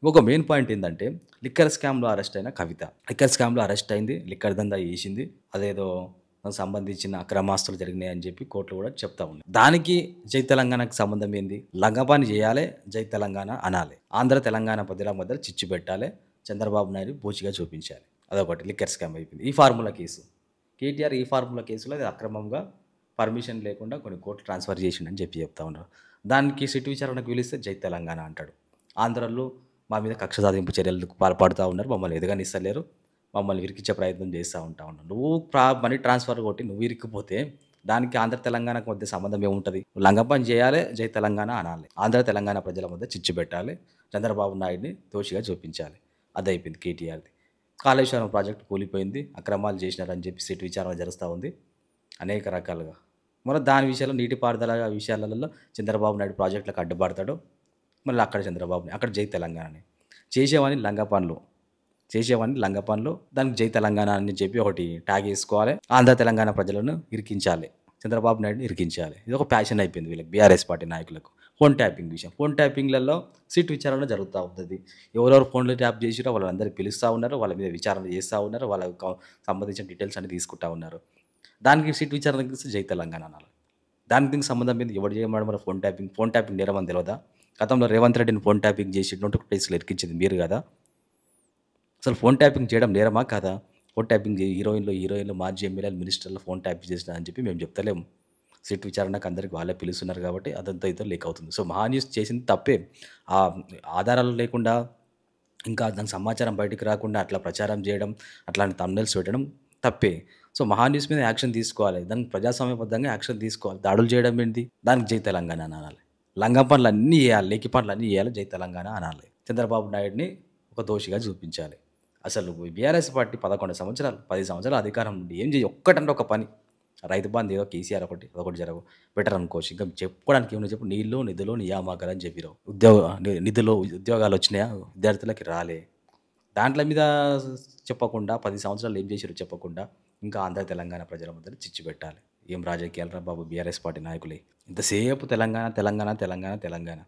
ఇంకొక main point ఏందంటే, liquor స్కామ్‌లో అరెస్ట్ అయిన కవిత. లిక్కర్ స్కామ్‌లో అరెస్ట్ అయింది. లిక్కర్ దందా చేసింది. అదేదో దానికి సంబంధించిన అక్రమాస్తులు జరిగినాయని చెప్పి కోర్టులో కూడా చెప్తా ఉంది. దానికి జై తెలంగాణకి సంబంధం ఏంది? లంగపని చేయాలే, జై తెలంగాణ అనాలే. ఆంధ్ర తెలంగాణ ప్రజల మధ్యల చిచ్చు పెట్టాలే. చంద్రబాబు నాయుడు బూచిగా చూపించాలి. అదొకటి లిక్కర్ స్కామ్ అయిపోయింది. ఈ ఫార్ములా కేసు. కేటీఆర్ ఈ ఫార్ములా కేసులో అది అక్రమంగా పర్మిషన్ లేకుండా కొన్ని కోట్లు ట్రాన్స్‌ఫర్ చేసిండని చెప్పి చెప్తా ఉన్నారు. దానికి సిట్ విచారణకు పిలిస్తే జై తెలంగాణ అంటాడు. ఆంధ్రాలో మా మీద కక్ష సాధింపు చర్యలకు పాల్పడుతా ఉన్నారు. మమ్మల్ని ఎదగనిస్తలేరు. మమ్మల్ని ఇరికిచ్చే ప్రయత్నం చేస్తా ఉన్నావు. నువ్వు మనీ ట్రాన్స్‌ఫర్ కొట్టి నువ్వు ఇరుక్కుపోతే దానికి ఆంధ్ర తెలంగాణకు మధ్య సంబంధం ఏముంటది? లంగపని చేయాలే, జై తెలంగాణ అనాలి. ఆంధ్ర తెలంగాణ ప్రజల మధ్య చిచ్చు పెట్టాలి. చంద్రబాబు నాయుడిని దోషిగా చూపించాలి. అదయిపోయింది కేటీఆర్‌ది. కాళేశ్వరం ప్రాజెక్ట్ కూలిపోయింది. అక్రమాలు చేసినారని చెప్పి సిట్ విచారణ జరుస్తా ఉంది. అనేక రకాలుగా. మరి దాని విషయంలో నీటిపారుదల విషయాలలో చంద్రబాబు నాయుడు ప్రాజెక్టులకు అడ్డుపడతాడు. మళ్ళీ అక్కడ అక్కడ జై తెలంగాణని. చేసేవాడిని లంగ పనులు. దానికి జై తెలంగాణ అని చెప్పి ఒకటి ట్యాగ్ ఏసుకోవాలి. ఆంధ్ర తెలంగాణ ప్రజలను ఇరికించాలి. చంద్రబాబు నాయుడుని ఇరికించాలి. ఇది ఒక ప్యాషన్ అయిపోయింది వీళ్ళకి బీఆర్ఎస్ పార్టీ నాయకులకు. ఫోన్ ట్యాపింగ్ విషయం. ఫోన్ ట్యాపింగ్‌లలో సిట్ విచారణ జరుగుతా ఉంటది. ఎవరెవరు ఫోన్‌లు ట్యాప్ చేసిరో వాళ్ళందరిని పిలుస్తా ఉన్నారు. వాళ్ళ మీద విచారణ చేస్తా ఉన్నారు. వాళ్ళకి సంబంధించిన డీటెయిల్స్ అన్ని తీసుకుంటా ఉన్నారు. దానికి సిట్ విచారణకి ఇస్తే జై తెలంగాణ అనాలి. దానికి దీనికి సంబంధం ఏంది? ఎవడు చేయమన్నాడు మరి ఫోన్ ట్యాపింగ్? ఫోన్ ట్యాపింగ్ నేరం అని తెలవదా? గతంలో రేవంత్ రెడ్డిని ఫోన్ ట్యాపింగ్ చేసి నోటిఫికేషన్ ప్లేస్‌లో ఇరికించింది మీరు కదా! అసలు ఫోన్ ట్యాపింగ్ చేయడం నేరమా కాదా? ఫోన్ ట్యాపింగ్ హీరోయిన్‌లు, మాజీ ఎమ్మెల్యేలు, మినిస్టర్లు ఫోన్ ట్యాప్ చేసినారని చెప్పి మేము చెప్తలేము. సిట్ విచారణకు అందరికి వాళ్ళే పిలుస్తున్నారు కాబట్టి అదంతా ఇదంతా లీక్ అవుతుంది. సో, మహా న్యూస్ చేసింది తప్పే. ఆధారాలు లేకుండా ఇంకా దానికి సమాచారం బయటికి రాకుండా అట్లా ప్రచారం చేయడం, అట్లాంటి థంబ్‌నెయిల్స్ పెట్టడం తప్పే. సో, మహా న్యూస్ మీద యాక్షన్ తీసుకోవాలి. దానికి ప్రజాస్వామ్యబద్ధంగా యాక్షన్ తీసుకోవాలి. దాడులు చేయడం ఏంటి? దానికి జై తెలంగాణ అనాలి. లంగం పనులన్నీ చేయాలి. లేకి పనులన్నీ చేయాలి. జై తెలంగాణ అనాలి. చంద్రబాబు నాయుడిని ఒక దోషిగా చూపించాలి. అసలు బీఆర్ఎస్ పార్టీ 11 సంవత్సరాలు, 10 సంవత్సరాల అధికారం ఉండి ఏం ఒక్కటంటే ఒక పని. రైతు బంధు ఏదో కేసీఆర్ ఒకటి, అదొకటి బెటర్ అనుకోవచ్చు. ఇంకా చెప్పుకోవడానికి ఏమన్నా చెప్పు నీళ్లు, నిధులు, నియామకాలు అని చెప్పిర్రు. నిధులు, ఉద్యోగాలు వచ్చినాయా? విద్యార్థులకి రాలే. దాంట్ల మీద చెప్పకుండా 10 సంవత్సరాలు ఏం చేసిర్రో చెప్పకుండా ఇంకా ఆంధ్ర తెలంగాణ ప్రజల మధ్యన చిచ్చు పెట్టాలి. ఏం రాజకీయాలురా బాబు బీఆర్ఎస్ పార్టీ నాయకులే. ఇంతసేపు తెలంగాణ, తెలంగాణ, తెలంగాణ, తెలంగాణ.